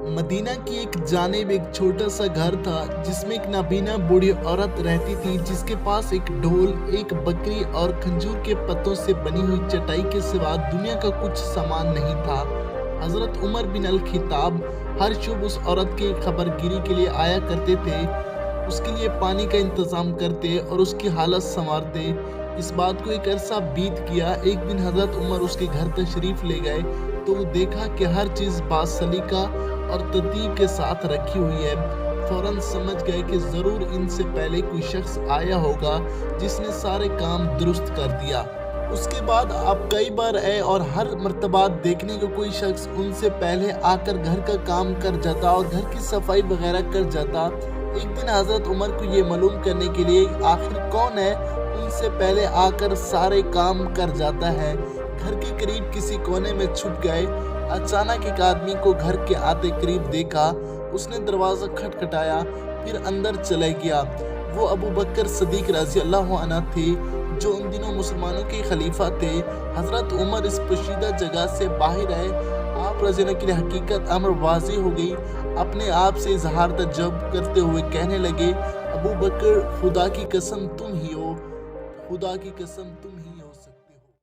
Medina की एक जानिब एक छोटा सा घर था जिसमें एक नाबीना बूढ़ी औरत रहती थी जिसके पास एक ढोल, एक बकरी और खंजूर के पत्तों से बनी हुई चटाई के सिवा दुनिया का कुछ सामान नहीं था। हजरत उमर बिन अल खिताब हर शुभ उस औरत की खबरगिरी के लिए आया करते थे, उसके लिए पानी का इंतजाम करते और उसकी हालत संवारते। इस बात को एक अरसा बीत गया। एक दिन हजरत उमर उसके घर तशरीफ ले गए तो वो देखा कि हर चीज़ बासलीका और तरतीब के साथ रखी हुई है। फौरन समझ गए कि ज़रूर इनसे पहले कोई शख्स आया होगा जिसने सारे काम दुरुस्त कर दिया। उसके बाद आप कई बार आए और हर मर्तबा देखने को कोई शख्स उनसे पहले आकर घर का काम कर जाता और घर की सफाई वगैरह कर जाता। एक दिन हजरत उमर को ये मालूम करने के लिए आखिर कौन है उनसे पहले आकर सारे काम कर जाता है, घर के करीब किसी कोने में छुप गए। अचानक एक आदमी को घर के आते करीब देखा। उसने दरवाज़ा खटखटाया, फिर अंदर चले गया। वो अबू बकर सदीक रज़ी अल्लाह अन्हु थे जो उन दिनों मुसलमानों के खलीफा थे। हज़रत उमर इस पोशीदा जगह से बाहर आए। आप रज़ी अल्लाह की हकीकत अमर वाज़ी हो गई। अपने आप से इजहार तजब करते हुए कहने लगे, अबू बकर खुदा की कसम तुम ही हो, खुदा की कसम तुम ही